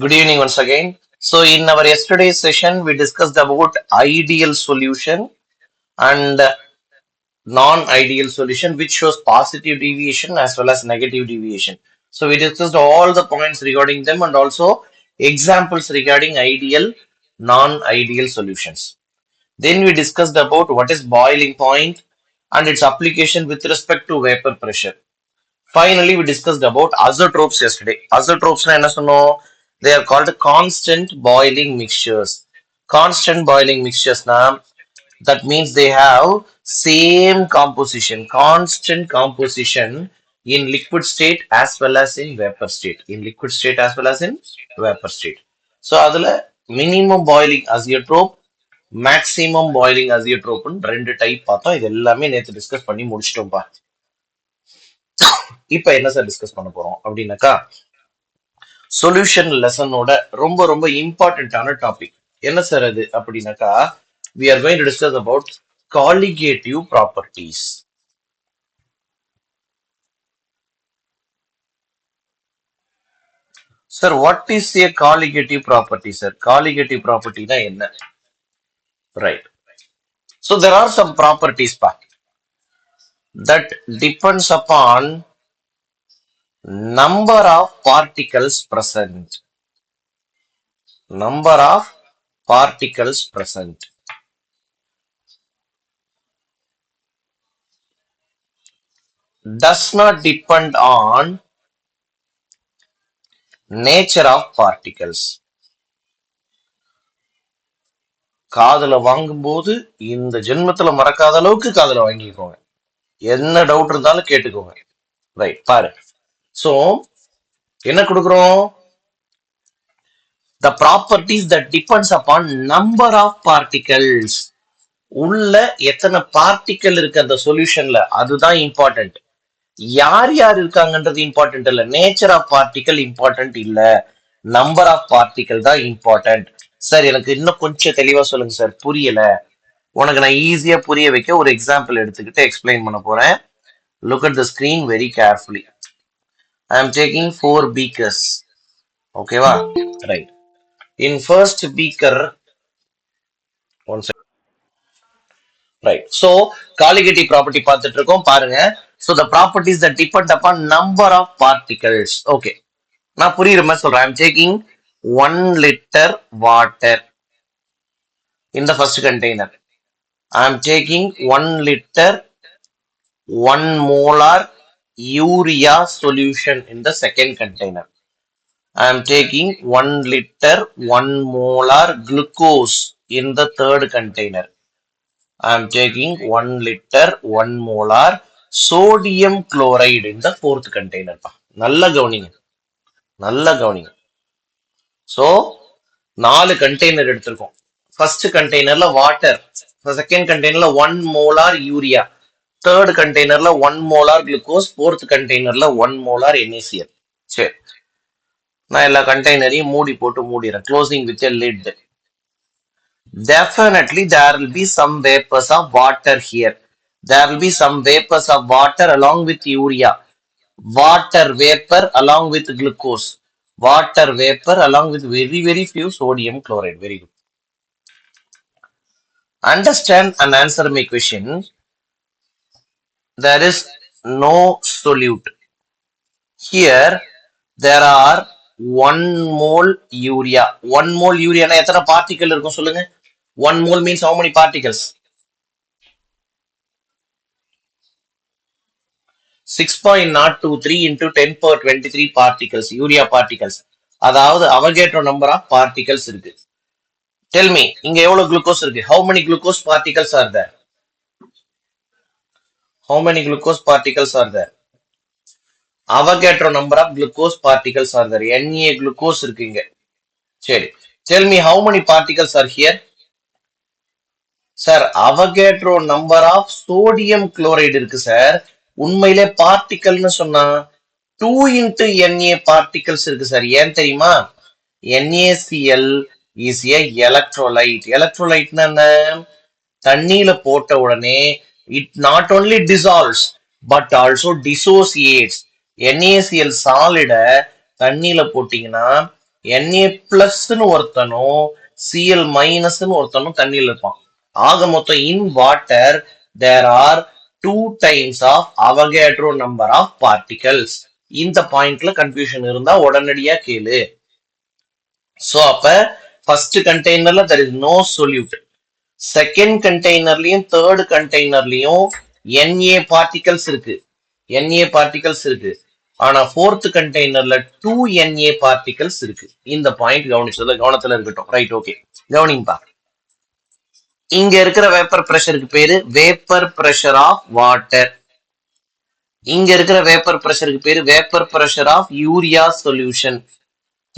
Good evening once again. So, in our yesterday's session, we discussed about ideal solution and non-ideal solution, which shows positive deviation as well as negative deviation. So, we discussed all the points regarding them and also examples regarding ideal, non-ideal solutions. Then we discussed about what is boiling point and its application with respect to vapor pressure. Finally, we discussed about azotropes yesterday. Azotropes na enna சொன்னோம்? They are called constant boiling mixtures. Constant boiling mixtures na that means they have same composition, constant composition in liquid state as well as in vapor state. In liquid state as well as in vapor state. So அதுல minimum boiling azeotrope, maximum boiling azeotrope ரெண்டு type பார்த்தோம். இது எல்லாமே நேத்து discuss பண்ணி முடிச்சிட்டோம்பா. இப்ப என்ன sir discuss பண்ண போறோம் அப்படின்னாக்கா சொல்யூஷன் லெசனோட ரொம்ப ரொம்ப இம்பார்ட்டன்டான டாபிக் என்ன சார் அது அப்படின்னாக்கா we are going to discuss about colligative properties. Sir, what is a colligative property, sir? Colligative property na enna? Right. So there are some properties pa that depends upon number of particles present. Number of particles present. Does not depend on nature of particles. காதுல வாங்கும்போது இந்த ஜென்மத்துல மறக்காத அளவுக்கு காதுல வாங்கிக்கோங்க. என்ன doubt இருந்தாலும் கேட்டுக்கோங்க. ரைட் பாரு. சோ என்ன கொடுக்குறோம்? The properties that depends upon number of particles. உள்ள எத்தனை பார்ட்டிக்கல் இருக்கு அந்த சொல்யூஷன்ல அதுதான் இம்பார்ட்டன்ட். யார் யார் இருக்காங்கன்றது இம்பார்ட்டன்ட் இல்ல. நேச்சர் ஆஃப் பார்ட்டிக்கல் இம்பார்ட்டன்ட் இல்ல. நம்பர் ஆஃப் பார்ட்டிக்கல் தான் இம்பார்ட்டன்ட். சார் எனக்கு இன்னும் கொஞ்சம் தெளிவா சொல்லுங்க சார், புரியல. உனக்கு நான் ஈஸியா புரிய வைக்க ஒரு எக்ஸாம்பிள் எடுத்துக்கிட்டு எக்ஸ்பிளைன் பண்ண போறேன். Look at the screen very carefully. I am taking 4 beakers. ஓகேவா? Right. In first beaker, one second. Right. So, colligative property பார்த்துட்டு இருக்கோம் பாருங்க. So, the properties that depend upon number of particles. Okay. நான் புரியுற மாதிரி சொல்றேன். I am taking 1 liter water in the first container. I am taking 1 liter 1 molar urea solution in the second container. I am taking 1 liter 1 molar glucose in the third container. I am taking 1 liter 1 molar sodium chloride in the fourth container. நல்ல கவனிங்க, நல்ல கவனிங்க. So 4 container எடுத்திருக்கோம். First கண்டெய்னர்ல water, second கண்டெய்னர்ல 1 molar urea, third கண்டெய்னர்ல 1 molar glucose, fourth கண்டெய்னர்ல 1 molar NaCl. சரி, நான் எல்லா கண்டெய்னரையும் மூடி போட்டு மூடிறேன். Closing with a lid. Definitely there will be some vapors of water here. There will be some vapors of water along with urea. Water vapor along with glucose. Water vapor along with very few sodium chloride. Very good. Understand and answer my question. There is no solute. Here there are 1 mole urea. 1 mole urea na எத்தனை particle இருக்கும் சொல்லுங்க? 1 mole means how many particles? 6.023 into 10 power 23 particles, urea particles. அதாவது Avogadro number of particles இருக்கு. Tell me, இங்க எவ்வளவு glucose இருக்கு? How many glucose particles are there? How many glucose particles are there? Avogadro number of glucose particles are there. Na glucose இருக்கு இங்க. சரி. Tell me how many particles are here? Sir, Avogadro number of sodium chloride இருக்கு sir. உண்மையிலே பார்ட்டிகல்னு சொன்னா 2 into Na particles இருக்கு sir. ஏன் தெரியுமா? NaCl is a electrolyte. Electrolyte என்ன? தண்ணியில போட்ட உடனே it not only dissolves but also dissociates. NaCl solid தண்ணியில போட்டீங்கன்னா Na பிளஸ்ன்னு ஒருத்தனும் Cl மைனஸ்ன்னு ஒருத்தனும் தண்ணியில் இருப்பான். ஆக மொத்தம் in water there are 2 times of Avogadro number of particles. இந்த பாயிண்ட்ல கன்ஃபியூஷன் இருந்தா உடனடியா கேளு. சோ அப்ப ஃபர்ஸ்ட் கண்டெய்னர்ல there is no solute. செகண்ட் கண்டெய்னர்லயும் தேர்ட் கண்டெய்னர்லயும் Na பார்ட்டிகல்ஸ் இருக்கு. Na பார்ட்டிகல்ஸ் இருக்கு. ஆனா ஃபோர்த் கண்டெய்னர்ல 2 Na பார்ட்டிகல்ஸ் இருக்கு. இந்த பாயிண்ட் கவனத்துல இருக்கட்டும். ரைட், ஓகே, கவனிங்கப்பா. இங்க இருக்கிற வேப்பர் பிரஷருக்கு பேரு வேப்பர் பிரஷர் ஆஃப் வாட்டர். இங்க இருக்கிற வேப்பர் பிரஷருக்கு பேரு vapour pressure of urea solution.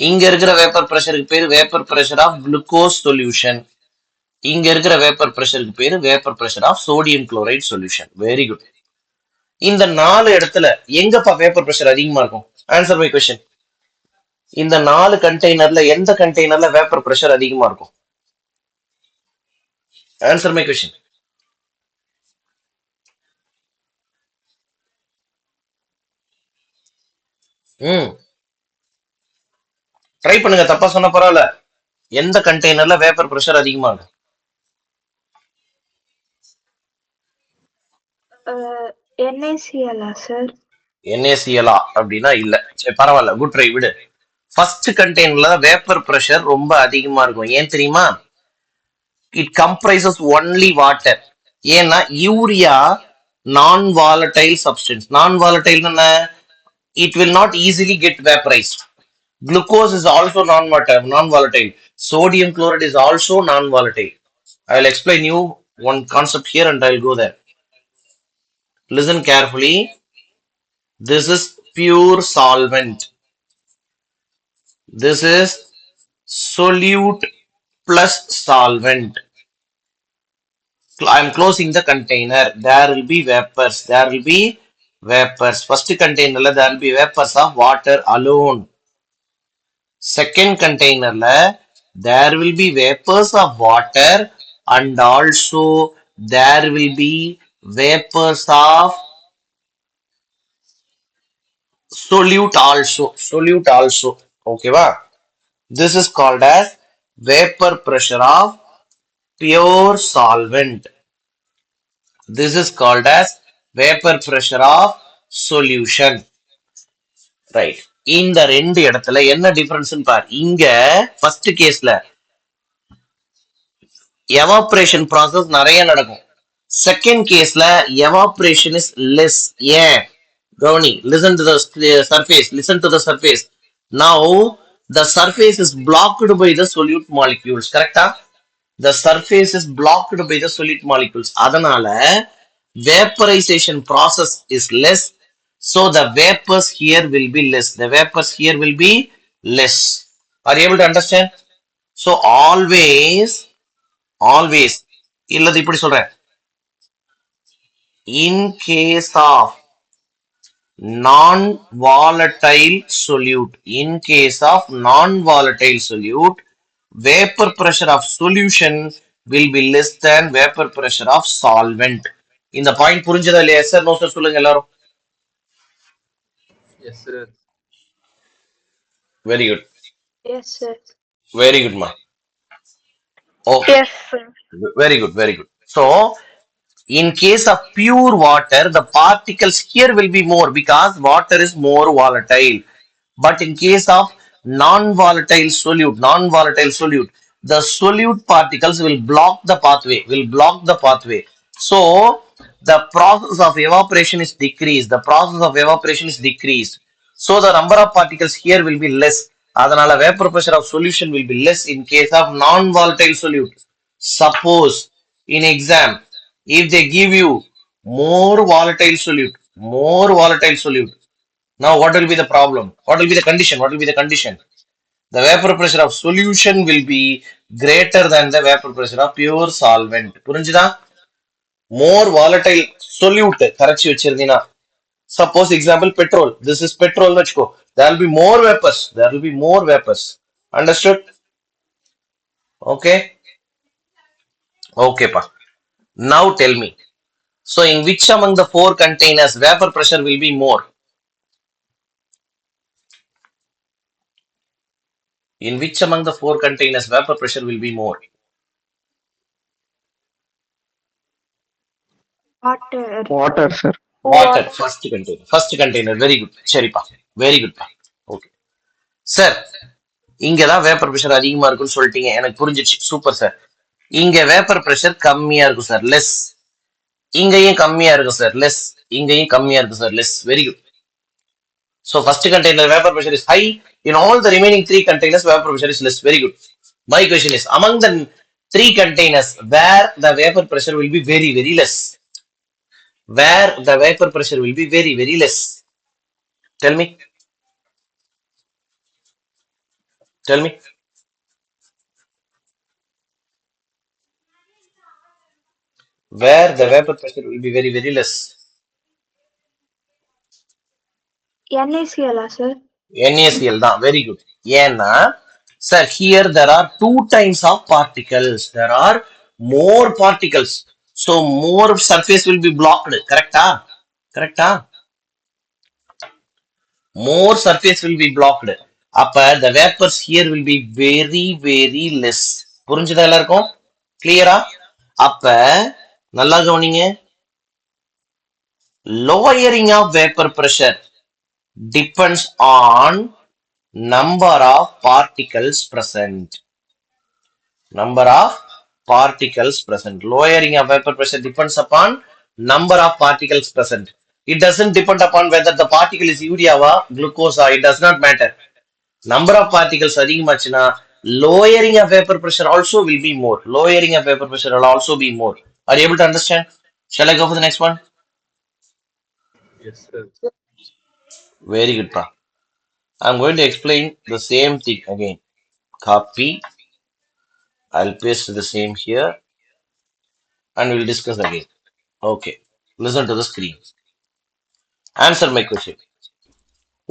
இங்க இருக்கிற வேப்பர் பிரஷருக்கு பேரு vapour pressure of glucose solution. இங்க இருக்கிற வேப்பர் பிரஷருக்கு பேரு vapour pressure of sodium chloride solution. Very good. இந்த 4 இடத்துல எங்கப்பா வேப்பர் பிரஷர் அதிகமா இருக்கும்? Answer my question. இந்த 4 கண்டெய்னர்ல எந்த கண்டெய்னர்ல வேப்பர் பிரஷர் அதிகமா இருக்கும்? Answer my question. ட்ரை பண்ணுங்க, தப்பா சொன்ன பரவாயில்ல. எந்த கண்டெய்னர்ல வேப்பர் பிரஷர் அதிகமா இருக்கு? NaCl sir. NaCl அப்படின்னா இல்ல. சரி பரவாயில்ல, குட் ட்ரை, விடு. ஃபர்ஸ்ட் கண்டெய்னர்ல வேப்பர் பிரஷர் ரொம்ப அதிகமா இருக்கும். ஏன் தெரியுமா? It comprises only water. ஏன்னா யூரியா நான் வாலடைல் சப்ஸ்டன்ஸ். நான் வாலடைல் என்ன? It will not easily get vaporized. Glucose is also non-volatile. Sodium chloride is also non-volatile. I will explain you one concept here and I will go there. Listen carefully. This is pure solvent. This is solute plus solvent. I am closing the container. There will be vapors. There will be vapors. First container there will be vapors of water alone. Second container there will be vapors of water and also there will be vapors of solute also. Okay va? This is called as vapor pressure of pure solvent. This is called as vapor pressure of solution. Right. இந்த 2 இடத்துல என்ன difference பார். இங்க first கேஸ்ல evaporation process நிறைய நடக்கும். Second கேஸ்ல evaporation is less. ஏன்? கவனி, listen to the surface, listen to the surface. Now the surface is blocked by the solute molecules. கரெக்டா? The surface is blocked by the solute molecules. அதனால vaporization process is less. So the vapors here will be less. The vapors here will be less. Are you able to understand? So always இல்லது இப்படி சொல்றேன். In case of non-volatile solute, in case of non-volatile solute, vapor pressure of solution will be less than vapor pressure of solvent. இந்த point புரிஞ்சதா இல்லையா? Sir no sir சொல்லுங்க எல்லாரும். Yes sir. Very good. Yes sir. Very good ma. Okay. Yes sir. Very good, very good. So in case of pure water, the particles here will be more because water is more volatile. But in case of non-volatile solute, the solute particles will block the pathway. So the process of evaporation is decreased. So the number of particles here will be less. அதனால vapor pressure of solution will be less in case of non-volatile solute. Suppose in exam, if they give you more volatile solute, now what will be the problem? What will be the condition? The vapor pressure of solution will be greater than the vapor pressure of pure solvent. புரிஞ்சுதா? More volatile solute கரைச்சி வச்சிருந்தீனா, suppose example petrol, this is petrol வச்சுக்கோ, there will be more vapors. Understood? Okay pa. Now tell me, so in which among the 4 containers vapor pressure will be more? In which among the four containers vapor pressure will be more? Water. Water, sir. Water. First container. First container. Very good. சரிப்பா. Very good பா. Okay. Sir, இங்கதான் vapour pressure அதிகமா இருக்குன்னு சொல்லிட்டீங்க. எனக்கு புரிஞ்சிச்சு. Super sir. இங்க vapour pressure கம்மியா இருக்கும் சார். லெஸ். இங்கேயும் கம்மியா இருக்கும் சார். லெஸ். இங்கேயும் கம்மியா இருக்கும் sir. Less. Very good. So first container vapor pressure is high. In all the remaining three containers, vapor pressure is less. Very good. My question is, among the three containers, where the vapor pressure will be very, very less? Where the vapor pressure will be very, very less? Tell me. Tell me. Where the vapor pressure will be very, very less? NaCl, sir. NaCl தான். Very good. ஏன்னா, sir, here there are two types of particles. There are more particles. So more surface will be blocked. Correcta? Correcta? More surface will be blocked. அப்ப the vapors here will be very, very less. புரிஞ்சுதா எல்லாருக்கும்? கிளியரா? அப்ப நல்லா கவனிங்க. Lowering of vapor pressure depends on number of particles present. Number of particles present. Lowering of vapor pressure depends upon number of particles present. It doesn't depend upon whether the particle is urea or glucose. It does not matter. Number of particles அதிகமாச்சுன்னா lowering of vapor pressure also will be more. Lowering of vapor pressure will also be more. Are you able to understand? Shall I go for the next one? Yes, sir. Very good, pa. I'm going to explain the same thing again. Copy. I'll paste the same here and we'll discuss again. Okay. Listen to the screen. Answer my question.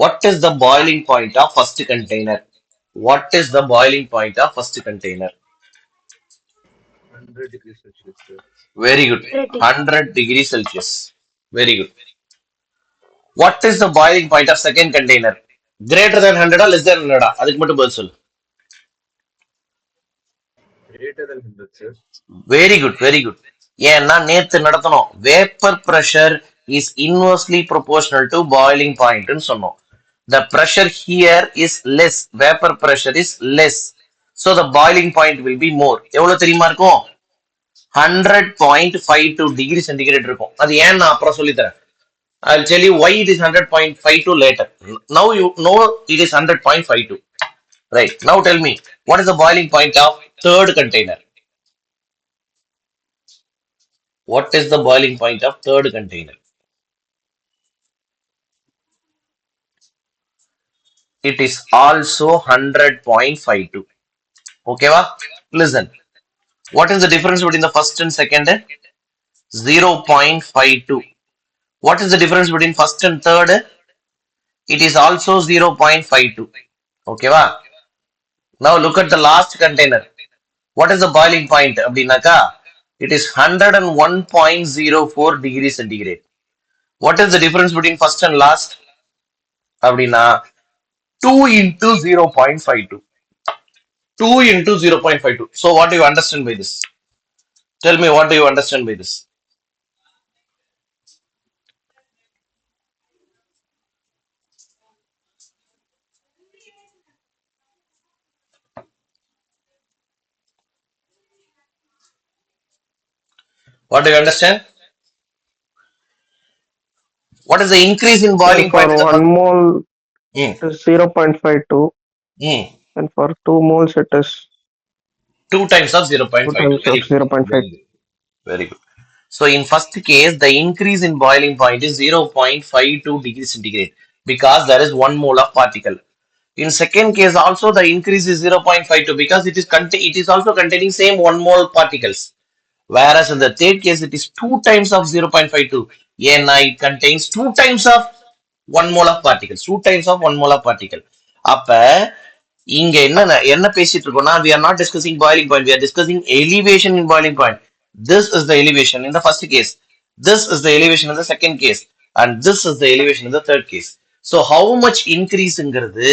What is the boiling point of first container? What is the boiling point of first container? 100 degrees Celsius, sir. Very good. 100 degrees Celsius. Very good. What is the boiling point of second container? Greater than 100 or less than 100? அதுக்கு மட்டும் பதில் சொல்லு. Greater than 100, sir. Very good, very good. ஏன்னா நேத்து நடத்தணும். Vapor pressure is inversely proportional to boiling point ன்னு சொன்னோம். The pressure here is less. Vapor pressure is less. So the boiling point will be more. எவ்வளவு தெரியுமா இருக்கும்? 100.52 degree centigrade இருக்கும். அது ஏன் நான் அப்புறம் சொல்லித்தரேன். I'll tell you why it is 100.52 later. Now you know it is 100.52. Right. Now tell me, what is the boiling point of third container? What is the boiling point of third container? It is also 100.52. Okay, va? Listen. What is the difference between the first and second? 0.52. What is the difference between first and third? It is also 0.52. Okay, va? Now look at the last container. What is the boiling point? அப்படின்னாக்கா, it is 101.04 degrees centigrade. What is the difference between first and last? அப்படின்னா 2 into 0.52. 2 into 0.52. So what do you understand by this? Tell me, what do you understand by this? What do you understand? What is the increase in boiling For point? 1 mole, Hmm. it is 0.52, Hmm. and for 2 moles, it is 2 times of 2 0.52. times Very of good. 0.5. Very good. Very good. So in first case, the increase in boiling point is 0.52 degrees centigrade because there is 1 mole of particle. In second case, also the increase is 0.52 because it is also containing same 1 mole particles. Whereas in the third case, it is 2 times of 0.52. Yeah, it contains 2 times of 1 mole of particles. 2 times of 1 mole of particle. அப்ப இங்க என்ன பேசிட்டு இருக்கோம்னா, we are not discussing boiling point, we are discussing elevation in boiling point. This is the elevation in the first case, this is the elevation in the second case, and this is the elevation in the third case. So how much increaseங்கிறது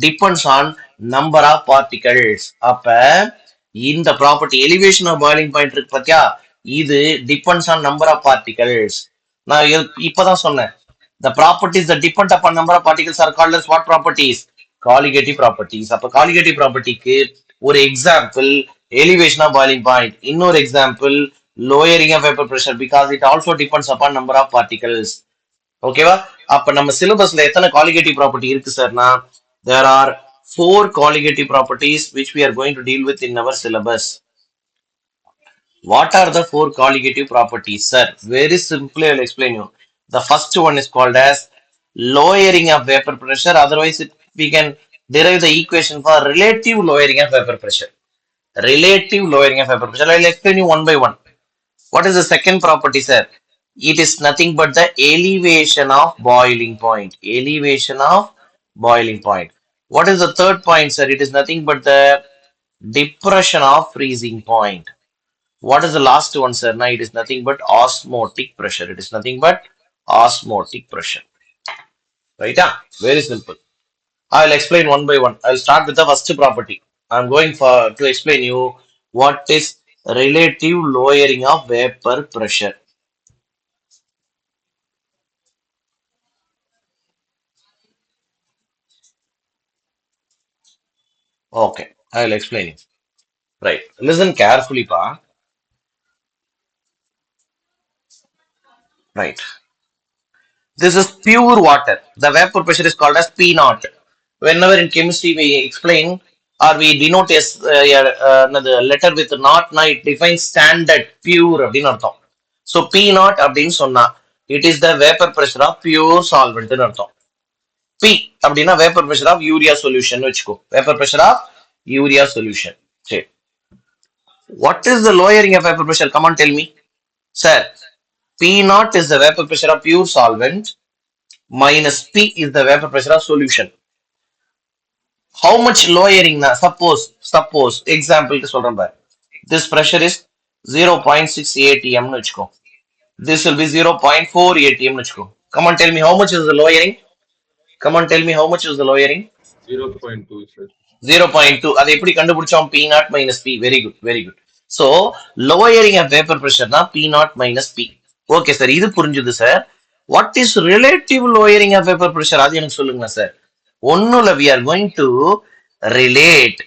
depends on number of particles. அப்ப இந்த property elevation of boiling point இருக்கு பாத்தியா, இது depends on number of particles. நான் இப்பதான் சொன்னேன், the properties that depend upon number of particles are called as what properties? Colligative properties. அப்ப colligative propertyக்கு ஒரு example elevation of boiling point, இன்னொரு example lowering of vapor pressure because it also depends upon number of particles. ஓகேவா? அப்ப நம்ம சிலபஸ்ல எத்தனை colligative property இருக்கு சார்னா, there are 4 colligative properties which we are going to deal with in our syllabus. What are the 4 colligative properties, sir? Very simply I'll explain you. The first one is called as lowering of vapor pressure. Otherwise we can derive the equation for relative lowering of vapor pressure. Relative lowering of vapor pressure, I'll explain you one by one. What is the second property, sir? It is nothing but the elevation of boiling point. Elevation of boiling point. What is the third point, sir? It is nothing but the depression of freezing point. What is the last one, sir? Now it is nothing but osmotic pressure. It is nothing but osmotic pressure. Right? Very simple. I'll explain one by one. I'll start with the first property. I'm going to explain you what is relative lowering of vapor pressure. Okay, I'll explain it. Right. Listen carefully, pa. Right. This is pure water. The vapor pressure is called as P naught. Whenever in chemistry we explain or we denote another letter with naught, it defines standard pure அப்படின்னு அர்த்தம். So P naught அப்படின்னு சொன்னா it is the vapor pressure of pure solvent ன்னு அர்த்தம். P அப்படின்னா vapor pressure of urea solution வச்சுக்கோ. Vapor pressure of urea solution. சரி. What is the lowering of vapor pressure? Come on, tell me. Sir, P naught is the vapor pressure of pure solvent minus P is the vapor pressure of solution. How much lowering? Suppose example க்கு சொல்றேன் பாரு. This pressure is 0.6 atm னு வெச்சுக்கோ. This will be 0.4 atm னு வெச்சுக்கோ. Come on, tell me how much is the lowering? Come on, tell me how much is the lowering? 0.2, sir. 0.2. அதை எப்படி கண்டுபிடிச்சோம்? P naught minus P. Very good, very good. So lowering of vapor pressure na P naught minus P. Okay sir, இது புரிஞ்சுது sir. What is relative lowering of vapor pressure? அது எனக்கு சொல்லுங்க sir. ஒண்ணுல we are going to relate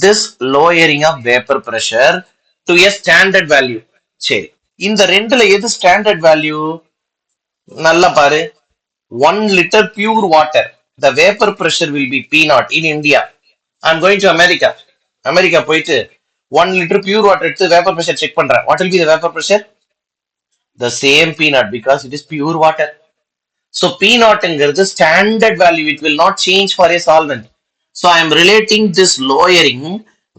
this lowering of vapor pressure to a standard value. சரி, இந்த ரெண்டுல எது ஸ்டாண்டர்ட் வேல்யூ? நல்லா பாரு. 1 liter pure water, the vapor pressure will be P naught in India. I'm going to America போயிட்டு 1 liter pure water எடுத்து vapor pressure check பண்றேன். What will be the vapor pressure? The same P naught because it is pure water. So P naught is the standard value. It will not change for a solvent. So I am relating this lowering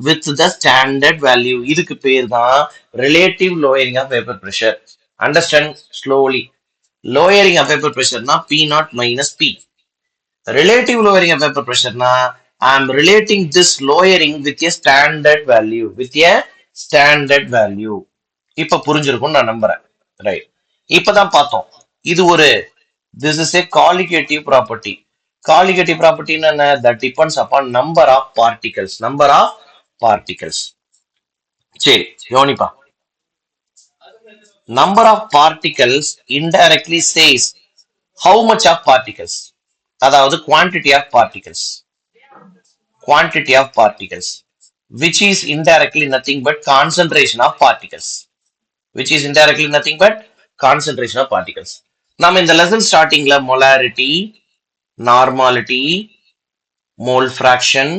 with the standard value. இதுக்கு பேர் தான் relative lowering of vapor pressure. Understand slowly. Lowering of vapor pressure na P naught minus P. Relative lowering of vapor pressure na I am relating this lowering with a standard value. இப்ப புரிஞ்சிருக்கும் நான் நம்புறேன். Right, இப்பதான் பார்த்தோம். இது ஒரு this is a colligative property. Colligative property என்ன? That depends upon number of particles. சரி, யோனிப்பா. Number of particles indirectly says how much of particles. அதாவது quantity of particles, which is indirectly nothing but concentration of particles. நாம இந்த lesson ஸ்டார்டிங்ல molarity, normality, mole fraction,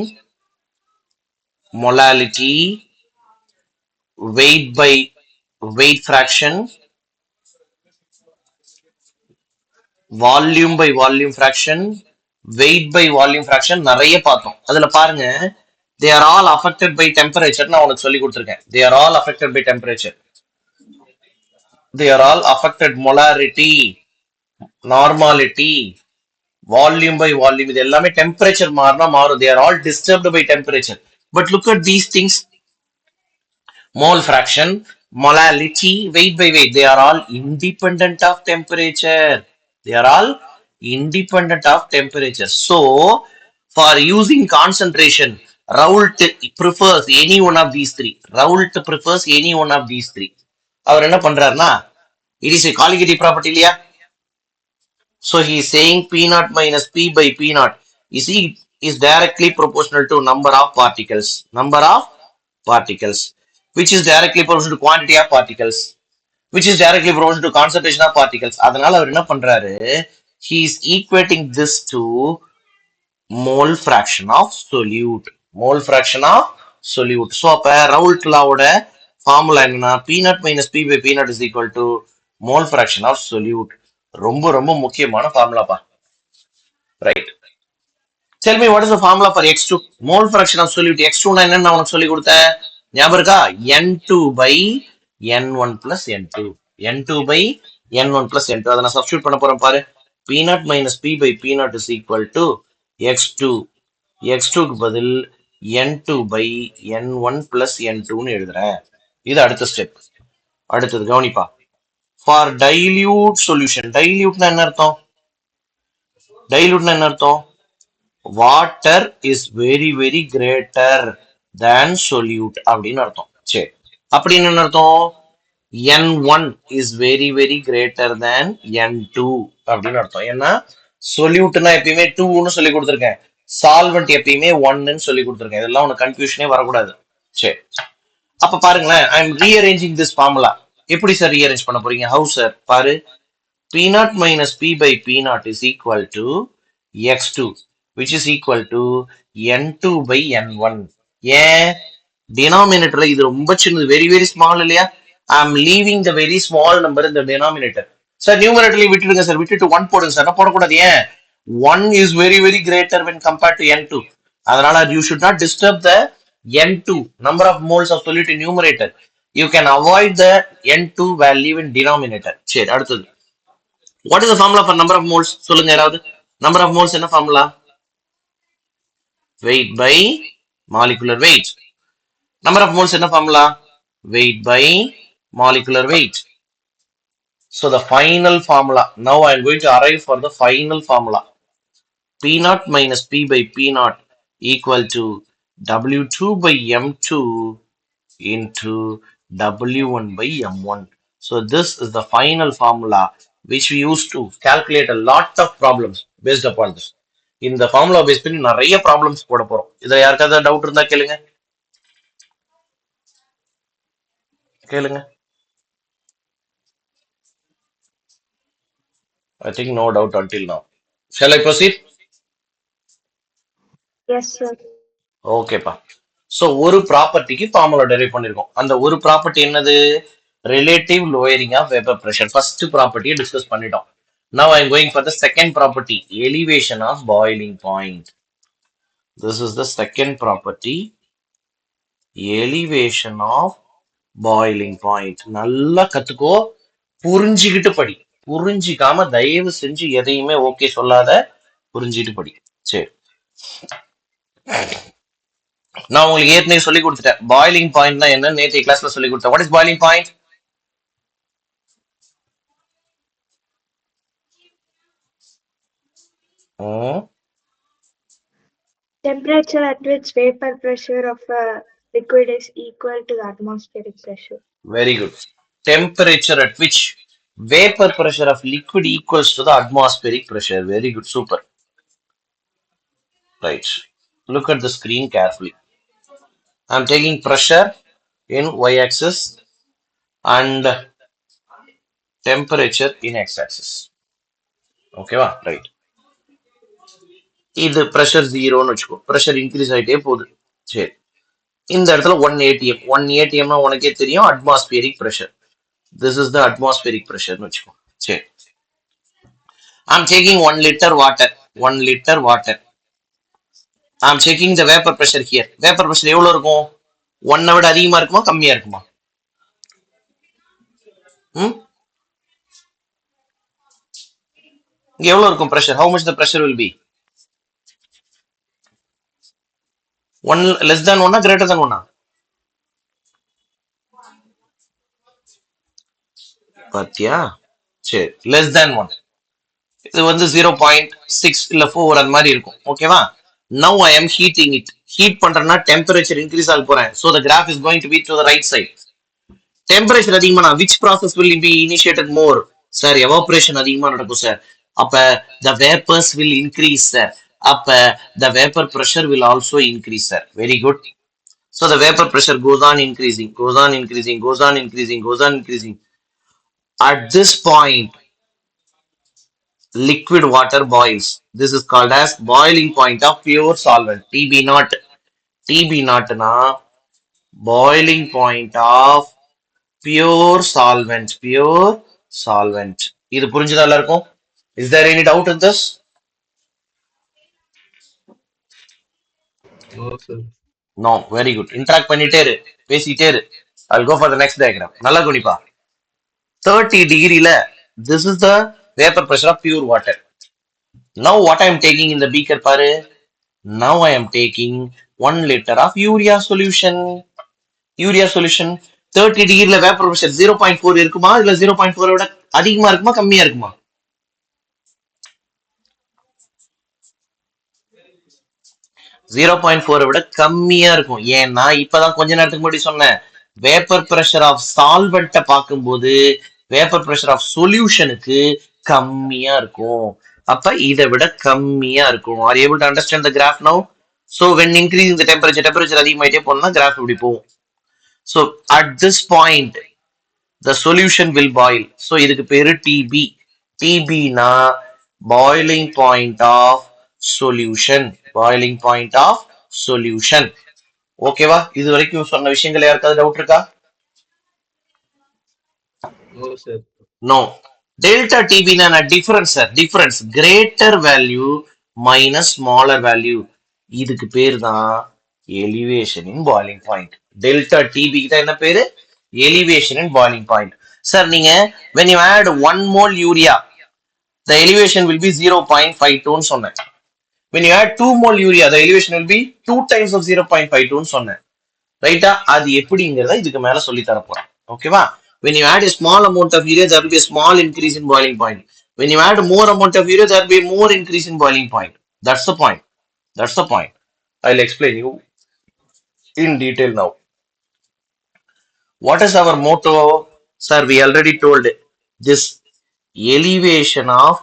molality, weight by weight fraction, volume by volume fraction, weight by volume fraction நிறைய பார்த்தோம். அதுல பாருங்க, they are all affected by temperature. நான் உனக்கு சொல்லி கொடுத்திருக்கேன். They are all affected by temperature. They are all affected. Molarity, normality, volume by volume, இது எல்லாமே temperature மாறினா மாறும். They are all disturbed by temperature. But look at these things. Mole fraction, molality, weight by weight, they are all independent of temperature. They are all independent of temperature. So, for using concentration, Raoult prefers any one of these three. Raoult prefers any one of these three. அவர் என்ன பண்றாருன்னா, it is a colligative property இல்லையா? So he is saying P naught minus P by P naught is directly proportional to number of particles. Number of particles, which is directly proportional to quantity of particles, which is directly proportional to concentration of particles. அதனால அவர் என்ன பண்றாரு? He is equating this to mole fraction of solute. Mole fraction of solute. So அப்ப Raoult lawோட formula என்னன்னா P naught minus P by P naught is equal to mole fraction of solute. ரொம்ப ரொம்ப முக்கியமான ஃபார்முலாப்பா. Right. Tell me what is the formula for X2? Mole fraction of solute. X2 நான் என்னன்னு உனக்கு சொல்லி கொடுத்தேன் ஞாபகம் இருக்கா? N2 by N1 plus N2. N2 by N1 plus N2. அதை நான் சப்ஸ்டியூட் பண்ண போறேன் பாரு. P naught minus P by P naught is equal to X2. X2க்கு பதில் N2 by N1 plus N2ன்னு எழுதுறேன். இது அடுத்த ஸ்டெப். அடுத்தது கவனிப்பா. For dilute solution. Diluteனா என்ன அர்த்தம்? Diluteனா என்ன அர்த்தம்? Water is very very greater than solute அப்படின்னு அர்த்தம். சரி, அப்படின்னு என்ன அர்த்தம்? N1 is very very greater than N2 அப்படின்னு அர்த்தம். ஏன்னா சொல்யூட்னா எப்பயுமே 2ன்னு சொல்லி கொடுத்துருக்கேன், சால்வெண்ட் எப்பயுமே 1ன்னு சொல்லி கொடுத்துருக்கேன். இதெல்லாம் உனக்கு கன்ஃபியூஷனே வரக்கூடாது. சரி, அப்ப பாருங்களேன், I am rearranging this formula. எப்படி சார் ரீஅரேஞ்ச் பண்ண போறீங்க? How sir? பாரு, P naught minus P by P naught is equal to X2, which is equal to N2 by N1. ஏன் denominator இது ரொம்ப சின்னது, very very small இல்லையா? I am leaving the very small number in the denominator. Sir நியூமரேட்டர்ல விட்டுடுங்க sir, விட்டுட்டு 1 போடுங்க sir. போடக்கூடாது. ஏன்? 1 is very very greater when compared to N2. அதனால you should not disturb the N2 number of moles of solute in numerator. You can avoid the N2 value in denominator. சரி, அடுத்தது what is the formula for number of moles? சொல்லுங்க யாராவது. number of moles என்ன formula? weight by molecular weight. number of moles என்ன formula? weight by molecular weight. So the final formula, now I am going to arrive for the final formula. P naught minus P by P naught equal to W2 by M2 into W1 by M1. So this is the final formula which we used to calculate a lot of problems based upon this. இந்த formula base பண்ணி நிறைய problems போட போறோம். இதுல யாருக்காவது doubt இருந்தா கேளுங்க. கேளுங்க. I think no doubt until now. Shall I proceed? Yes, sir. ஓகேப்பா. ஸோ ஒரு ப்ராப்பர்ட்டிக்கு ஃபார்முலா டெரைவ் பண்ணிருக்கோம். அந்த ஒரு ப்ராப்பர்ட்டி என்னது? Relative lowering of vapour pressure. First ப்ராப்பர்ட்டியை டிஸ்கஸ் பண்ணிட்டோம். Now I am going for the second property, elevation of boiling point. This is the second property, elevation of boiling point. நல்லா கத்துக்கோ, புரிஞ்சுக்கிட்டு படி. புரிஞ்சிக்காம தயவு செஞ்சு எதையுமே ஓகே சொல்லாத, புரிஞ்சுக்கிட்டு படி. சரி, நான் உங்களுக்கு ஏற்கனவே சொல்லி கொடுத்துட்டேன் பாயிலிங் பாயிண்ட்னா என்ன, நேற்றைய கிளாஸ்ல சொல்லி கொடுத்தேன். What is boiling point? Temperature at which vapor pressure of a liquid is equal to the atmospheric pressure. Very good. Temperature at which vapor pressure of liquid equals to the atmospheric pressure. Very good. Super. Right. Look at the screen carefully. I am taking pressure in y-axis and temperature in x-axis. Okay, va? Right. இது pressure 0ன்னு வச்சுக்கோ. pressure increase ஆயிட்டே போகுது. சரி, இந்த இடத்துல 1 atm. 1 atm னா உனக்கே தெரியும், atmospheric pressure. This is the atmospheric pressure ன்னு வச்சுக்கோ. சரி, I am taking 1 liter water. 1 liter water. I am checking the vapor pressure here. Vapor pressure எவ்வளவு இருக்கும்? 1 விட அதிகமா இருக்குமா கம்மியா இருக்குமா? இங்க எவ்வளவு இருக்கும் pressure? How much the pressure will be? 1 less than 1 greater than 1? பாத்தியா? சரி, less than 1. இது வந்து 0.6 இல்ல 4 அந்த மாதிரி இருக்கும். ஓகேவா? Now I am heating it. Heat பண்றேன்னா டெம்பரேச்சர் இன்க்ரீஸ் ஆக போறேன். So the graph is going to be to the right side. Temperature அதிகமானா which process will be initiated more? Sir evaporation அதிகமா நடக்கும் சார். அப்ப the vapours will increase sir. அப்ப the vapour pressure will also increase sir. Very good. So the vapor pressure goes on increasing, goes on increasing, goes on increasing, goes on increasing. At this point, liquid water boils. This is called as boiling point of pure solvent. TB naught. TB naught na boiling point of pure solvent. Pure solvent. இது புரிஞ்சுதா எல்லாருக்கும்? Is there any doubt in this? No, sir. No. Very good. Interact பண்ணிட்டே இரு. பேசிட்டே இரு. I'll go for the next diagram. நல்லா குனிப்பா. 30 degree la, this is the vapor pressure of pure water. Now what I am taking in the beaker paru? Now I am taking 1 liter of urea solution. Urea solution 30 degree la vapor pressure 0.4 இருக்குமா இல்ல 0.4 விட அதிகமா இருக்குமா கம்மியா இருக்குமா? 0.4 விட கம்மியா இருக்கும். ஏன்னா இப்பதான் கொஞ்ச நேரத்துக்கு முன்னாடி சொன்னேன், வேப்பர் பிரஷர் ஆஃப் சால்வெண்ட்டை பார்க்கும்போது வேப்பர் பிரஷர் ஆஃப் சொல்யூஷனுக்கு கம்மியா இருக்கும். அப்ப இதை விட கம்மியா இருக்கும். Are able to understand the graph now? So when increasing the temperature அதிகமாயிட்டே போனா கிராஃப் இப்படி போகும். So at this point the solution will boil. So இதுக்கு பேரு டிபி. டிபினா boiling point of solution. Boiling point of solution. ஓகேவா? இது வரைக்கும் சொன்ன விஷயங்கள் யாருக்காவது டவுட் இருக்கா? No, sir. No. Delta TB na difference sir. Difference. Greater value minus smaller value. இதுக்கு பேர் தான் elevation in boiling point. Delta TB தான் என்ன பேரு? Elevation in boiling point. Sir நீங்க when you add 1 mole urea, the elevation will be 0.52 ன்னு சொன்னேன். When you add 2 mole urea, the elevation will be 2 times of 0.52 ன்னு சொன்னேன். ரைட்டா? அது எப்படிங்கிறத இதுக்கு மேல சொல்லி தர போறேன். ஓகேவா? When you add a small amount of urea, there will be a small increase in boiling point. When you add more amount of urea, there will be more increase in boiling point. That's the point. That's the point. I'll explain you in detail now. What is our motto? Sir, we already told it. This elevation of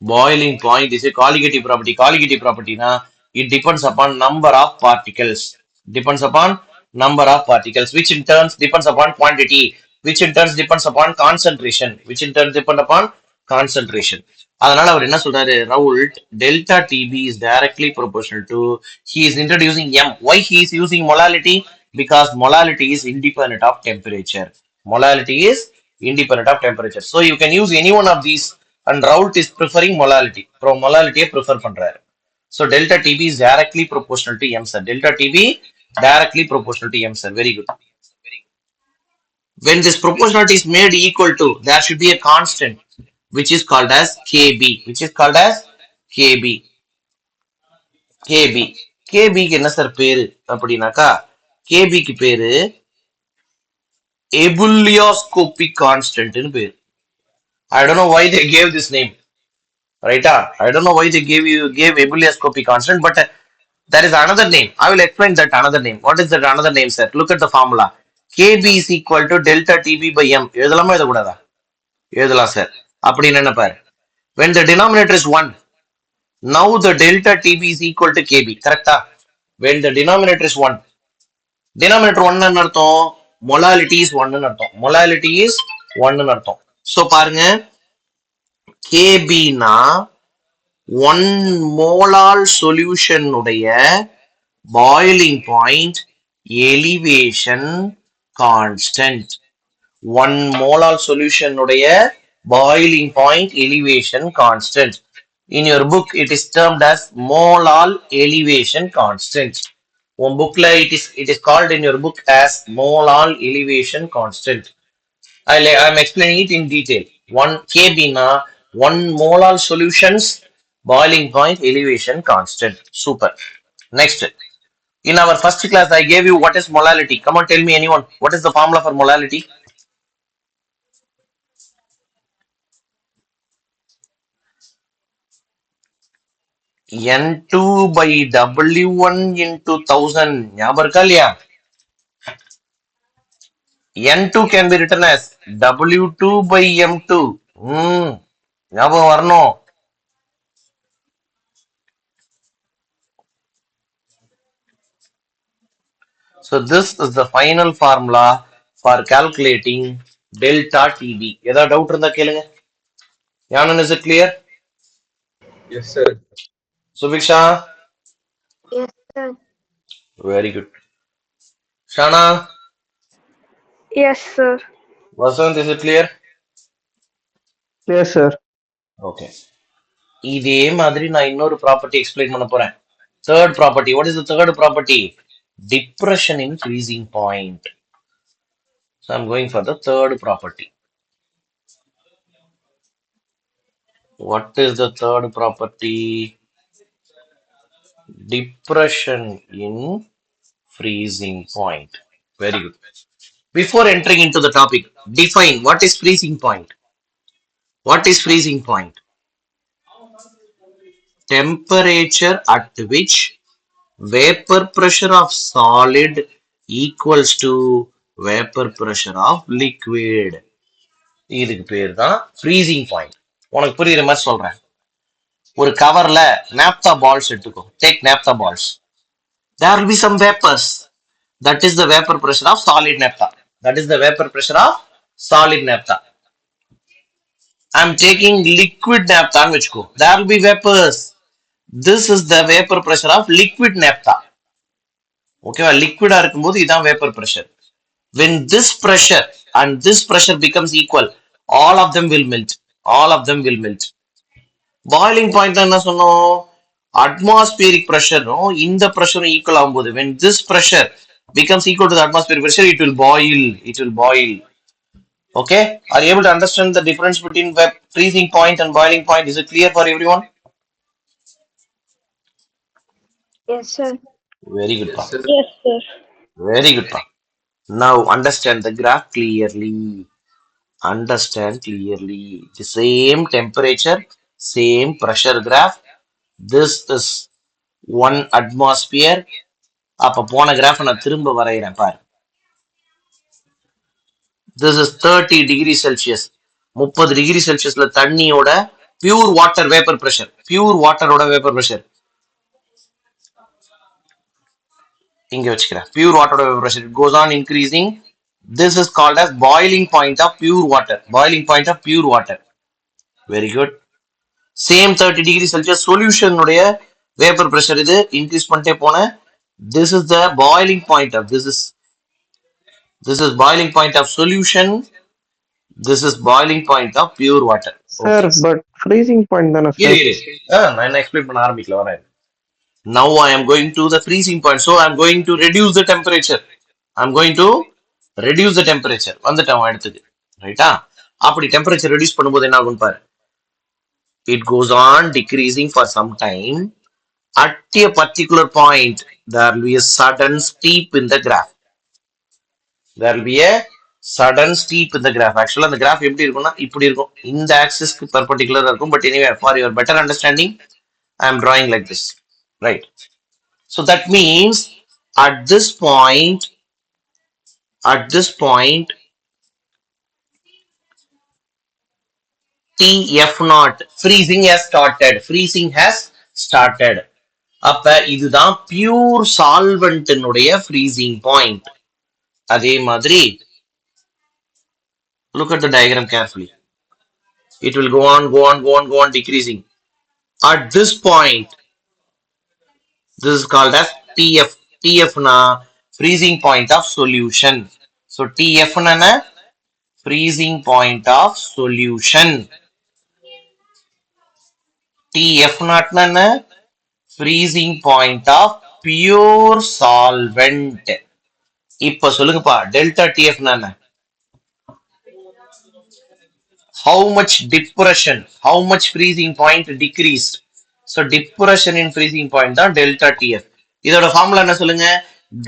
boiling point is a colligative property. Colligative property na, it depends upon number of particles. Depends upon number of particles, which in turn depends upon quantity, which in turn depends upon concentration, which in turn depend upon concentration. அதனால அவர் என்ன சொல்றாரு? Raoult, delta TB is directly proportional to, he is introducing M. Why he is using molality? Because molality is independent of temperature. Molality is independent of temperature. So you can use any one of these, and Raoult is preferring molality. Molality prefer பண்றாரு. So delta TB is directly proportional to M sir. Delta TB directly proportional to M sir. Very good. When this proportionality is made equal to, there should be a constant which is called as KB. Which is called as KB. KB. KB க்கு என்ன sir பேரு அப்படின்னாக்கா, KB க்கு பேரு ebullioscopic constant ன்னு பேரு. I don't know why they gave this name. Right? I don't know why they gave ebullioscopic constant, but there is another name. I will explain that another name. What is that another name, sir? Look at the formula. KB is equal to delta TB by M. எழுதலாமா எழுதக்கூடாதா? எழுதலாம் sir. அப்படின்னு என்ன பாரு? When the denominator is 1, now the delta TB is equal to KB. Correct? When the denominator is 1. Denominator 1 ன்னு அர்த்தம், molality is 1 ன்னு அர்த்தம். Molality is 1 ன்னு அர்த்தம். So பாருங்க, KB na 1 molar solution உடைய boiling point elevation constant. 1 molar solution உடைய boiling point elevation constant. In your book, it is termed as molar elevation constant. One bookல it is called in your book as molar elevation constant. I'm explaining it in detail. 1 KB na 1 molar solutions boiling point elevation constant. Super. Next, in our first class, I gave you what is molality. Come on, tell me anyone. What is the formula for molality? N2 by W1 into 1000. ஞாபகம் இருக்கா இல்லையா? N2 can be written as W2 by M2. ஞாபகம் வரணும். So this is the final formula for calculating delta TB. ஏதாவது doubt இருந்தா கேளுங்க. Yanan, is it clear? Yes, sir. Subiksha? Yes, sir. Very good. Shana? Yes, sir. Vasant, is it clear? Yes, sir. Okay. இதே மாதிரி நான் இன்னொரு property explain பண்ண போறேன். Third property. What is the third property? Depression in freezing point. So I'm going for the third property. What is the third property? Depression in freezing point. Very good. Before entering into the topic, define what is freezing point. What is freezing point? Temperature at which vapor pressure of solid equals to vapor pressure of liquid. இதுக்கு பேர் தான் freezing point. உனக்கு புரியுற மாதிரி சொல்றேன். ஒரு கவர்ல naphtha balls எடுத்துக்கோ. Take naphtha balls. There will be some vapors. That is the vapor pressure of solid naphtha. That is the vapor pressure of solid naphtha. I am taking liquid naphtha ன்னு வச்சுக்கோ. There will be vapors. This is the vapor pressure of liquid naphtha. ஓகேவா? லிக்விடா இருக்கும்போது இதான் vapor pressure. When this pressure and this pressure becomes equal, all of them will melt. All of them will melt. Boiling point என்ன சொன்னோம்? Atmospheric pressure இந்த pressure equal ஆகும்போது, when this pressure becomes equal to the atmospheric pressure, it will boil. It will boil. Okay? Are you able to understand the difference between freezing point and boiling point? Is it clear for everyone? Yes, sir. Very good. Yes, sir. Yes, sir. Very good. Now understand the graph clearly. Understand clearly. The same temperature, same pressure graph. This is 1 atmosphere. அப்ப போன graph நான் திரும்ப வரைகிறேன் பாரு. This is 30 degree Celsius. 30 degree Celsiusல தண்ணியோட pure water vapor pressure. Pure waterோட vapor pressure. இங்க வச்சுக்கிறேன். Pure waterோட vapor pressure. It goes on increasing. This is called as boiling point of pure water. Boiling point of pure water. Very good. Same 30 degree Celsius solution உடைய vapor pressure இது increase பண்ணிட்டே போன. This is the boiling point of this is boiling point of solution. This is boiling point of pure water. Sir, but freezing point தானே sir? நான் என்ன explain பண்ண ஆரம்பிக்கல வரேன். Now I am going to the freezing point. So I am going to reduce the temperature. I am going to reduce the temperature. வந்துட்டேன் அடுத்துக்கு. ரைட்டா? அப்படி temperature reduce பண்ணும்போது என்ன ஆகும் பாரு. It goes on decreasing for some time. At a particular point, there will be a sudden steep in the graph. There will be a sudden steep in the graph. Actually, the graph எப்படி இருக்கும்னா இப்படி இருக்கும். இந்த ஆக்சிஸ்க்கு perpendicular இருக்கும். But anyway, for your better understanding, I am drawing like this. Right. So that means at this point, TF0 freezing has started. Freezing has started. அப்ப இதுதான் pure solvent னுடைய freezing point. அதே மாதிரி look at the diagram carefully. It will go on decreasing. At this point, this is called as TF. TF na freezing point of solution. So TF na freezing point of solution. TF not na freezing point of pure solvent. இப்ப சொல்லுங்கப்பா delta TF என்ன? How much depression, how much freezing point decreased? So depression in freezing point தான் delta TF. இதோட formula என்ன சொல்லுங்க?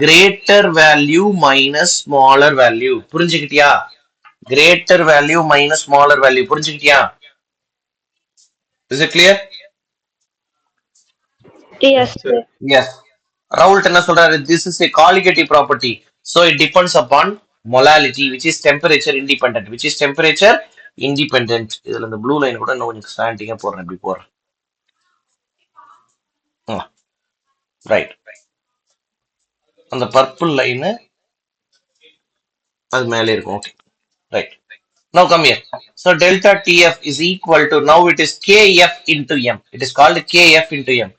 Greater value minus smaller value. புரிஞ்சுக்கிட்டியா? Greater value minus smaller value. புரிஞ்சுக்கிட்டியா? Is it clear? Yes, sir. Yes. Raoult என்ன சொல்றாரு? This is a colligative property. So it depends upon molality, which is temperature independent. Which is temperature independent. இதுல இந்த blue line கூட இன்னும் கொஞ்சம் ஸ்லாண்டிங்கா போடுறேன், இப்படி போடுறேன். ரைட். அந்த பர்பிள் லைன் அது மேலே இருக்கும். Okay. Right. Now come here. So delta TF is equal to, now it is KF into M. It is called KF into M.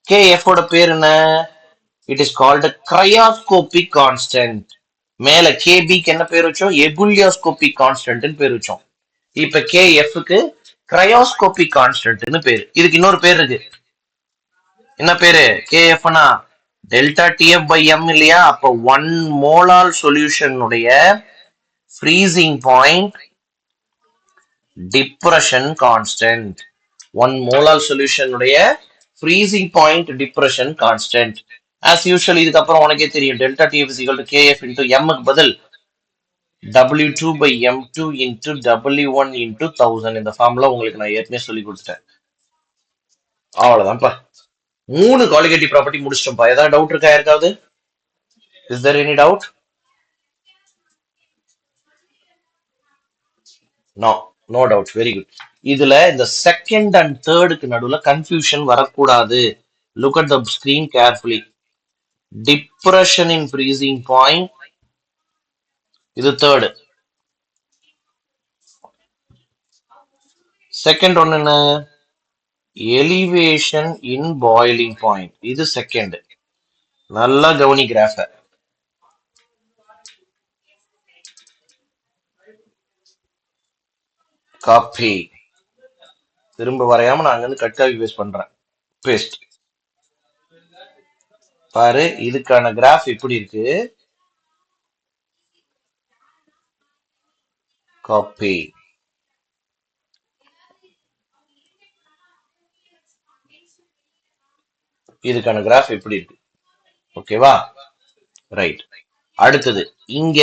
KF ஓட பேர் என்ன? It is called cryoscopic constant. மேல KB க்கு என்ன பேர் வச்சோம்? எபுலியோஸ்கோபிக் கான்ஸ்டன்ட்னு பேர் வச்சோம். இப்ப KF க்கு cryoscopic கான்ஸ்டன்ட்னு பேரு. இதுக்கு இன்னொரு பேர் இருக்கு. என்ன பேரு? KF னா டெல்டா TF by M இல்லையா? அப்ப 1 மோலார் சொல்யூஷன் உடைய freezing point depression constant. 1 molar solution உடைய freezing point depression constant. As usual, இதுக்கு அப்புறம் உனக்கே தெரியும், delta TF is equal to KF into M க்கு பதில் W2 by M2 into W1 into 1000. இந்த ஃபார்முலா உங்களுக்கு நான் ஏற்கனவே சொல்லி கொடுத்துட்டேன். அவ்வளவுதான்ப்பா. 3 காலிகேட்டிவ் ப்ராப்பர்ட்டி முடிச்சிட்டோம்ப்பா. ஏதாவது டவுட் இருக்கா யாருக்காவது? Is there any doubt? No doubt. Very good. இதுல இந்த செகண்ட் அண்ட் தேர்டுக்கு நடுவுல கன்ஃபியூஷன் வரக்கூடாது. Look at the screen carefully. Depression in freezing point, இது தேர்டு. செகண்ட் ஒன்னு என்ன? எலிவேஷன் இன் பாயிலிங் பாயிண்ட், இது செகண்ட். நல்லா கவனி கிராஃப. காப்பி. திரும்ப வரையாம நான் அங்கிருந்து கட் காப்பி பேஸ்ட் பண்றேன். பேஸ்ட். பாரு, இதுக்கான கிராஃப் எப்படி இருக்கு? காப்பி. இதுக்கான கிராஃப் எப்படி இருக்கு? ஓகேவா? ரைட். அடுத்தது இங்க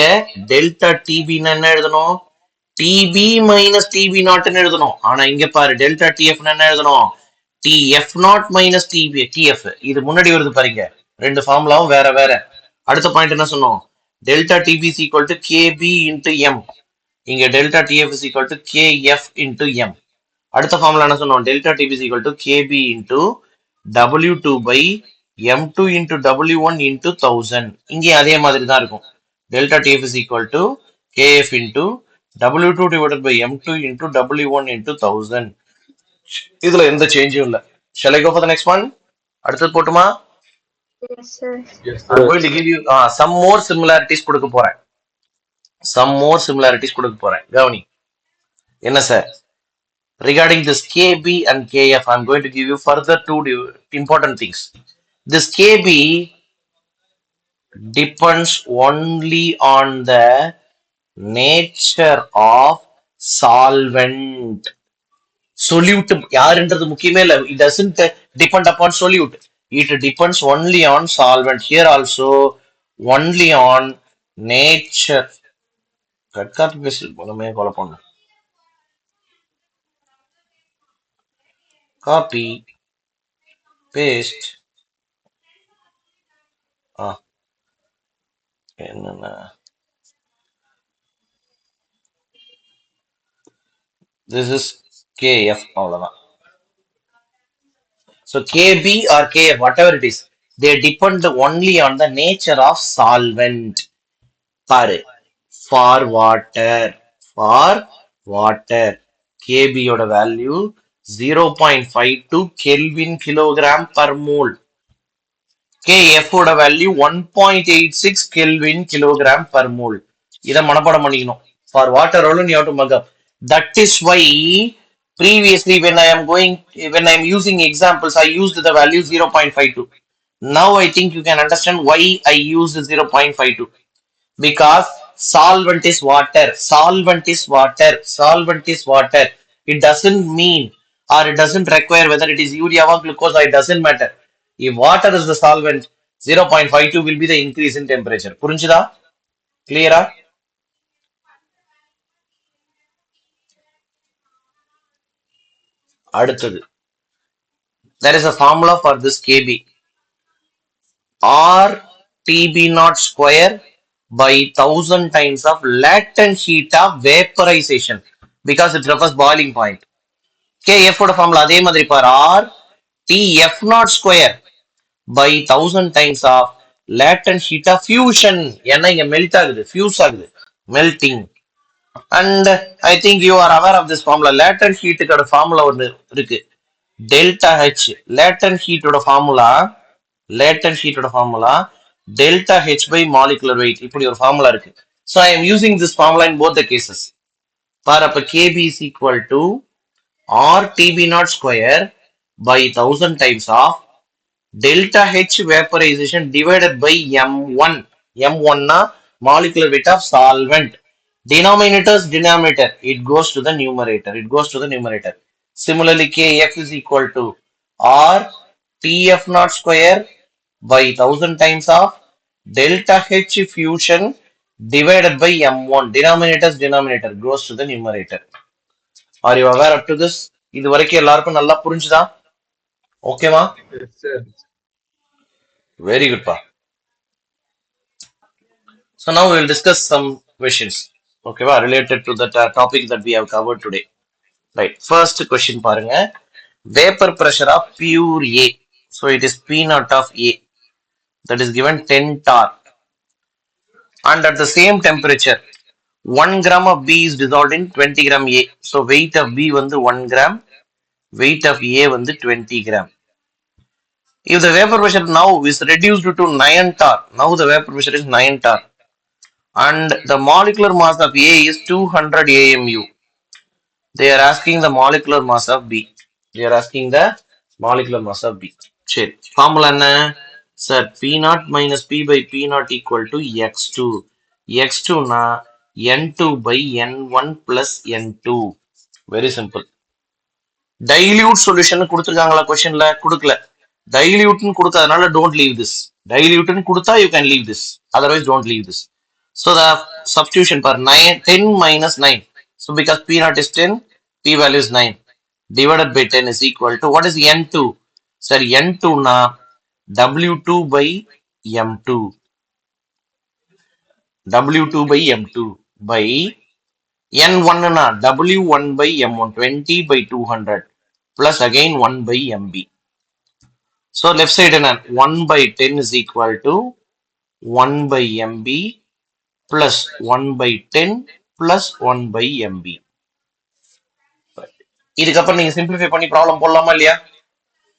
டெல்டா டிபின்னு என்ன எழுதணும்? டிபி மைனஸ் டிபி நாட்னு எழுதணும். ஆனா இங்க பாரு, டெல்டா டிஎஃப் என்ன எழுதணும்? TF naught minus TB TF. இது முன்னாடி வருது பாருங்க, ரெண்டு ஃபார்முலாவும் வேற வேற. அடுத்த பாயிண்ட் என்ன சொன்னோம்? Delta TB is equal to KB into M. இங்க delta TF is equal to KF into M. அடுத்த ஃபார்முலா என்ன சொன்னோம்? Delta TB is equal to KB into W2 by M2 into W1 into 1000. இங்கே அதே மாதிரி தான் இருக்கும். Delta TF is equal to KF into W2 divided by M2 into W1 into 1000. இதுல எந்த சேஞ்சும் இல்ல. Shall I go for the next one? அடுத்தது போட்டுமா? Yes, sir. Yes, I'm sir. going to give you some more similarities கொடுக்க போறேன். Some more similarities கொடுக்க போறேன். கவனி. என்ன sir? Regarding this KB and KF, I'm going to give you further two important things. This KB depends only on the nature of solvent. Solute யாருன்றது முக்கியமே இல்ல. It doesn't depend upon solute. It depends only on solvent. Here also only on nature. Cut copy paste போனமே கொலை பண்ண. Copy, paste. என்னன்னா this is KF, அவ்வளவுதான். So KB or KF, whatever it is, they depend only on the nature of solvent. பாரு, for water, KB ஓட value 0.52 Kelvin kilogram per mole. KF ஓட value 1.86 Kelvin kilogram per mole. இத மனப்பாடம் பண்ணிக்கணும். For water alone you have to mug up. That is why previously when I am using examples, I used the value 0.52. Now I think you can understand why I used 0.52. Because solvent is water. It doesn't mean, or it doesn't require whether it is urea or glucose, or it doesn't matter. If water is the solvent, 0.52 will be the increase in temperature. புரிஞ்சுதா? Clear-ஆ? அடுத்தது, there is a formula for this KB. or TB naught square by 1000 times of latent heat of vaporization because it refers boiling point. KF ஓட formula அதே மாதிரி பாரு, R TF naught square by 1000 times of latent heat of fusion. ஏன்னா இங்க melt ஆகுது, fuse ஆகுது, melting. And I think you are aware of this formula. Latent ஹீட்டுக்கோட formula ஒன்று இருக்கு, டெல்டா ஹெச். லேட்டன்ட் ஹீட்டோட formula delta H by molecular weight. இப்படி ஒரு ஃபார்முலா இருக்கு. So I am using this formula in both the cases. பாரு, அப்ப KB is equal to R TB naught square by 1000 times of delta H vaporization divided by M1. M1 na molecular weight of solvent. Denominator's denominator. It goes to the numerator. Similarly, Kf is equal to R Tf naught square by 1000 times of delta H fusion divided by M1. Denominator's denominator goes to the numerator. Are you aware up to this? இது வரைக்கும் எல்லாருக்கும் நல்லா புரிஞ்சுதா? ஓகேவா? Yes, sir. Very good, pa. So now we will discuss some questions, okay, related to the topic that we have covered today. Right. First question, parunga. Vapor pressure of pure A. So it is P naught of A. That is given 10 torr. And at the same temperature, 1 gram of B is dissolved in 20 gram A. So weight of B வந்து 1 gram, weight of A வந்து 20 gram. If the vapor pressure now is reduced to 9 torr, now the vapor pressure is 9 torr, and the molecular mass of A is 200 AMU. They are asking the molecular mass of B. சரி, formula என்ன sir? P naught minus P by P naught equal to X2. X2 na N2 by N1 plus N2. Very simple. Dilute solution கொடுத்துருக்காங்களா கொஸ்டின்ல? கொடுக்கல. டைல்யூட்னு கொடுத்ததுனால don't leave this. டைல்யூட்னு கொடுத்தா you can leave this, otherwise don't leave this. So the substitution for 10 minus 9. So because P naught is 10, P value is 9 divided by 10 is equal to, what is N2? Sir, N2 na W2 by M2. W2 by M2 by N1 na W1 by M1, 20 by 200 plus again 1 by MB. So left side na 1 by 10 is equal to 1 by MB plus 1 by 10 plus 1 by MB. இதுக்கப்புறம் நீங்க simplify பண்ணி problem போடலாமா இல்லையா?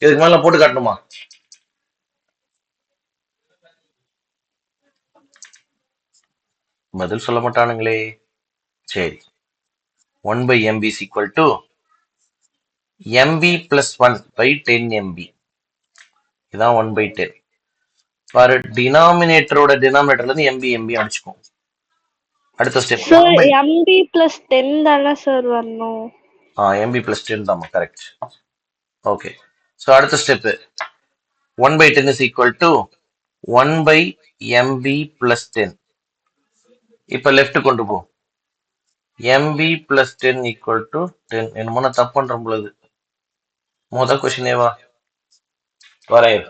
இதுக்கு மேல போட்டு காட்டணுமா? பதில் சொல்ல மாட்டானுங்களே. சரி, 1 by MB is equal to MB plus 1 by 10 MB. இதான் 1 by 10. பாரு, டினாமினேட்டரோட டினாமினேட்டர்ல இருந்து MB அடிச்சுக்கும். அடுத்த ஸ்டெப் MB plus 10 தானே சார் வரணும்? MB plus 10 தான், கரெக்ட். ஓகே, ஸோ அடுத்த step 1 by 10 is equal to 1 by MB plus 10. இப்போ லெஃப்ட் கொண்டு போ. MB plus 10 equal to 10. என்னமோ நான் தப்பு பண்றேன் பொழுது. முதல் கொஸ்டினே வா வரையர்.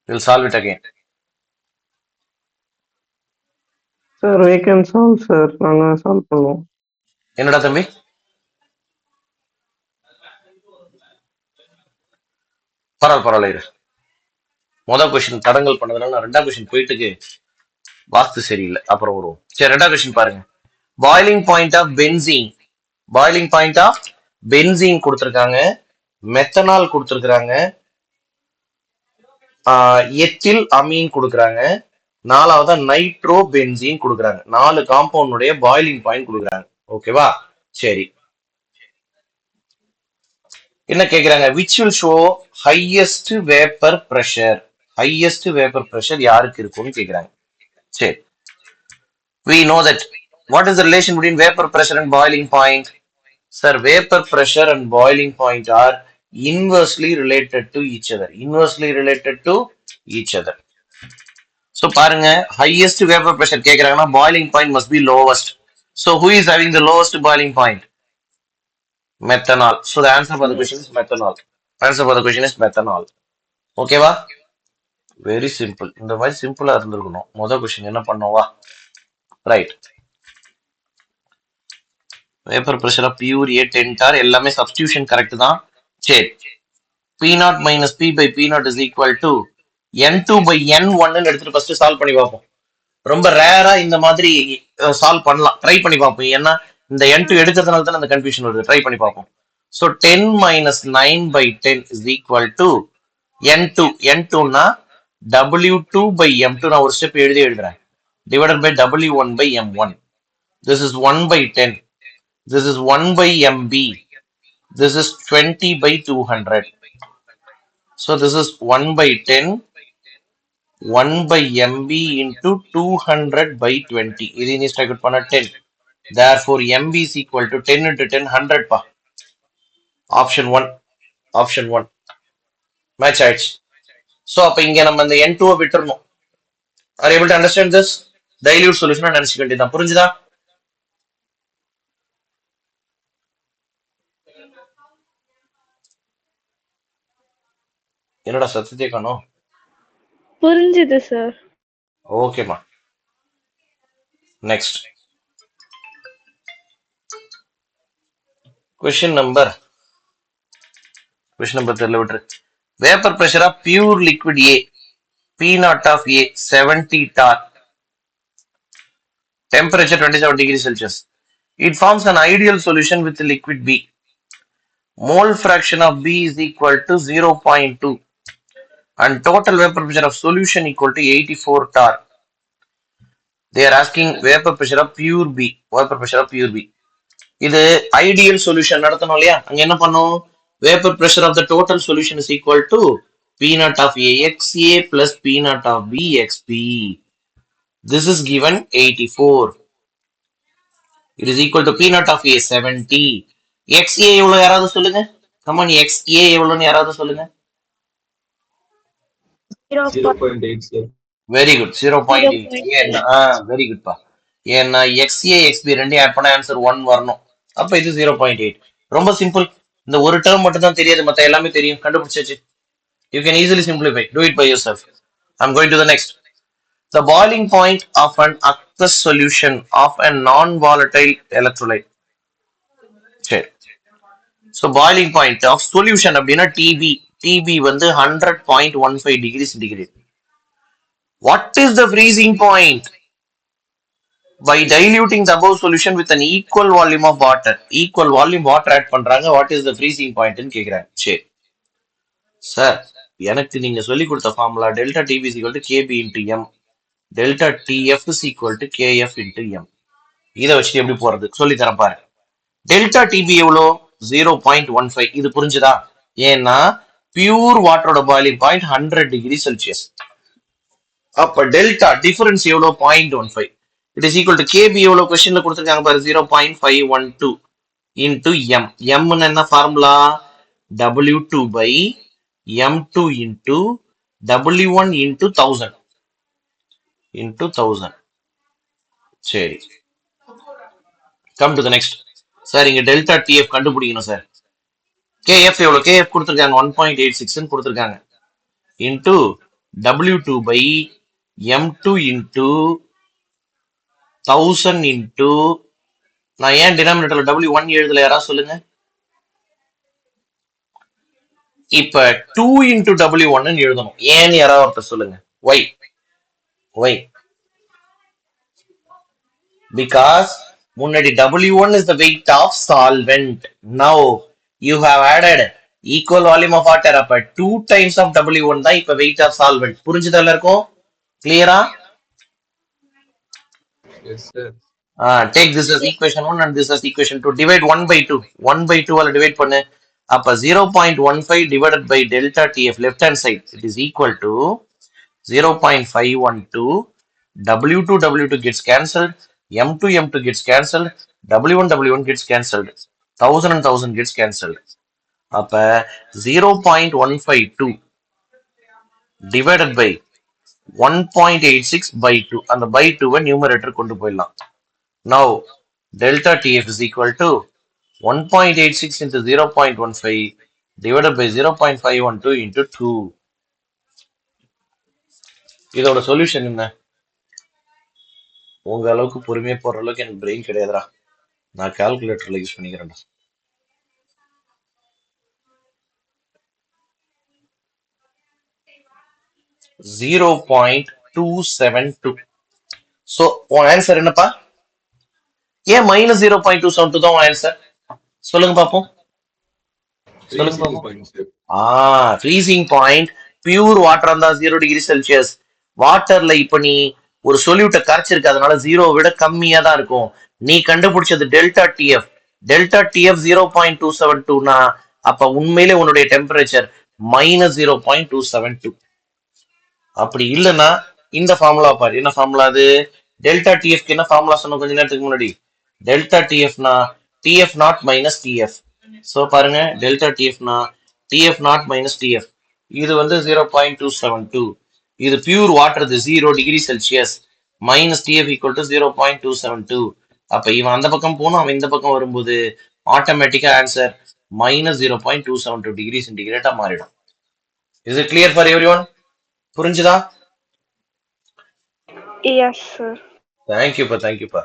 We'll solve it again. Sir, we can solve, sir. நாங்க solve பண்ணுவோம். என்னடா தம்பி? பரவாயில்ல இரு. முதல் கொஸ்டின் தடங்கல் பண்ணதுனால நான் ரெண்டாம் கொஸ்டின் போயிட்டுக்கு வாஸ்து சரியில்லை, அப்புறம் வருவோம். சரி, ரெண்டாம் கொஸ்டின் பாருங்க. பாய்லிங் பாயிண்ட் ஆஃப் பென்சீன் கொடுத்துருக்காங்க, மெத்தனால் கொடுத்துருக்காங்க, எத்தில் அமீன் கொடுக்குறாங்க, நாலாவதா நைட்ரோ பென்சீன் கொடுக்குறாங்க. 4 காம்பவுண்டுடைய பாய்லிங் பாயிண்ட் கொடுக்குறாங்க. ஓகேவா? சரி, என்ன கேக்குறாங்க? which will show highest vapor pressure யாருக்கு இருக்கும்னு கேக்குறாங்க. சரி, we know that. What is the relation between vapor pressure and boiling point? Sir, vapor pressure and boiling point are inversely related to each other. So பாருங்க, highest vapor pressure கேக்குறாங்கன்னா boiling point must be lowest. So who is having the lowest boiling point? Methanol. So the answer for the question is methanol. Okay, va? Very simple. இந்த மாதிரி சிம்பிளா இருந்திருக்கணும். முதல் question என்ன பண்ணோவா? Right. Vapour pressure of pure A 10 torr எல்லாமே substitution correct தான். சரி, P0 minus P by P0 is equal to N2 by N1 எடுத்துட்டு ஃபர்ஸ்ட் சால்வ் பண்ணி பார்ப்போம். ரொம்ப ரேரா இந்த மாதிரி சால்வ் பண்ணலாம். ட்ரை பண்ணி பார்ப்போம். ஏன்னா இந்த N2 எடுக்கிறதுனால தான் அந்த கன்ஃபியூஷன் வருது. ட்ரை பண்ணி பார்ப்போம். So 10 minus 9 by 10 is equal to N2. N2னா W2 by M2. நான் ஒரு ஸ்டெப் எழுதுறேன். Divided by W1 by M1. This is 1 by 10. This is 1 by MB. This is 20 by 200. So this is 1 by 10, 1 by MB into 200 by 20. This is to get 10. Therefore, MB is equal to 10 into 10, 100 pa. Option 1. Option 1. Match heights. So, up inge நம்ம இந்த N2 விட்டுறணும். Are you able to understand this? Dilute solution நினைச்சுக்க வேண்டியதான். புரிஞ்சுதா? என்னடா சத்தத்தை காணோம்? புரிஞ்சுது சார். ஓகேமா. நெக்ஸ்ட் question number தெரியல விட்டுரு. Vapour pressure of pure liquid A P0 of A 70 tar, temperature 27 degrees Celsius. It forms an ideal solution with liquid B. Mole fraction of B is equal to 0.2 and total vapor pressure of solution equal to 84 tar. They are asking vapor pressure of pure B. Vapor pressure of pure B. இது ideal solution நடத்தணும் இல்லையா? அங்க என்ன பண்ணும்? Vapour pressure of the total solution is equal to P0 of A XA plus P0 of B XP. This is given 84. It is equal to P0 of A 70. XA எவ்வளவு யாராவது சொல்லுங்க? Come on, XA எவ்வளவுன்னு யாராவது சொல்லுங்க? 0.8, sir. Very good. 0.8. ஏன்னா very good பா. ஏன்னா XA XB ரெண்டையும் ஆட் பண்ண ஆன்சர் 1 வரணும். அப்ப இது 0.8. ரொம்ப சிம்பிள். இந்த ஒரு டேர்ம் மட்டும் தான் தெரியாது, மத்த எல்லாமே தெரியும். கண்டுபிடிச்சாச்சு. You can easily simplify. Do it by yourself. I'm going to the next. The boiling point of an aqueous solution of a non-volatile electrolyte. சரி. So boiling point of solution அப்படின்னா TB. TB வந்து 100.15 degree centigrade. What is the freezing point? By diluting the above solution with an equal volume of water. Equal volume water add பண்றாங்க. What is the freezing point ன்னு கேக்குறாங்க. சரி sir, எனக்கு நீங்க சொல்லி கொடுத்த formula delta TB is equal to KB into M, delta TF is equal to KF into M. இதை வச்சு எப்படி போறது சொல்லி தரேன் பாரு. டெல்டா டிபி எவ்வளோ? 0.15. இது புரிஞ்சுதா? ஏன்னா பியூர் வாட்டரோட பாயிலிங் பாயிண்ட் 100 டிகிரி செல்சியஸ். அப்ப டெல்டா டிஃபரன்ஸ் எவ்வளோ? 0.15. It is equal to KB எவ்வளோ கொஸ்டின்ல கொடுத்துருக்காங்க பாரு, 0.512 இன்டு எம். எம்னு என்ன formula? W2 by M2 into W1 into 1000 into 1000. சரி, come to the next. Sir இங்க டெல்டா டிஎஃப் கண்டுபிடிக்கணும் சார். கேஎஃப் எவ்வளவு? கேஎஃப் கொடுத்துருக்காங்க 1.86 கொடுத்துருக்காங்க into W2 by M2 into 1000 into, நான் ஏன் டினாமினேட்டர்ல W1 எழுதல யாரா சொல்லுங்க? இப்ப 2 into W1 எழுதணும். ஏன் யாராவது ஒருத்தர் சொல்லுங்க. Why? Why? Because முன்னாடி W1 is the weight of solvent. Now you have added equal volume of water. அப்ப 2 times of W1 தான் இப்ப weight of solvent. புரிஞ்சுதா எல்லாருக்கும்? கிளியரா? Yes, sir. Take this as equation 1 and this as equation 2. Divide 1 by 2. 1 by 2 ஆல divide பண்ணு. அப்ப 0.15 divided by delta TF left hand side, it is equal to 0.512. W2 W2 gets cancelled, M2 M2 gets cancelled, W1 W1 gets cancelled, 1000 and 1000 gets cancelled. அப்ப 0.152 divided by 1.86 by 2. அந்த by 2 numerator கொண்டு போயிடலாம். Now delta TF is equal to 1.86 into 0.15 divided by 0.512 into 2. இதோட solution என்ன? உங்க அளவுக்கு பொறுமையா போடுற அளவுக்கு எனக்கு பிரெயின் கிடையாதுடா. நான் கால்குலேட்டர்ல யூஸ் பண்ணிக்கிறேன்டா. Zero point 272. சோ உன் ஆன்சர் என்னப்பா? ஏன் -0.272 தான் உன் ஆன்சர்? சொல்லுங்க பாப்போம். சொல்லுங்க freezing பாப்போம். point, sir. Freezing point pure வாட்டரா இருந்தா 0°C. வாட்டர்ல இப்ப நீ ஒரு சொல்யூட்டை கரைச்சிருக்க, அதனால 0 விட கம்மியா தான் இருக்கும். நீ கண்டுபிடிச்சது டெல்டா டிஎஃப். டெல்டா டிஎஃப் 0.272னா அப்ப உண்மையிலே உன்னுடைய டெம்பரேச்சர் -0.272. அப்படி இல்லைன்னா இந்த ஃபார்முலா பாரு. என்ன ஃபார்முலா அது? டெல்டா டிஎஃப்க்கு என்ன ஃபார்முலா சொன்னோம் கொஞ்ச நேரத்துக்கு முன்னாடி? டெல்டா டிஎஃப்னா TF naught minus TF. So பாருங்க, டெல்டா டிஎஃப்னா டிஎஃப் நாட் மைனஸ் டிஎஃப். இது வந்து 0.272. இது pure water, 0°C. Minus TF equal to 0.272. அப்ப இவன் அந்த பக்கம் போகணும், அவன் இந்த பக்கம் வரும்போது ஆட்டோமேட்டிக்கா ஆன்சர் -0.272°C மாறிடும். Is it clear for everyone? புரிஞ்சுதா? Yes, sir. தேங்க்யூப்பா.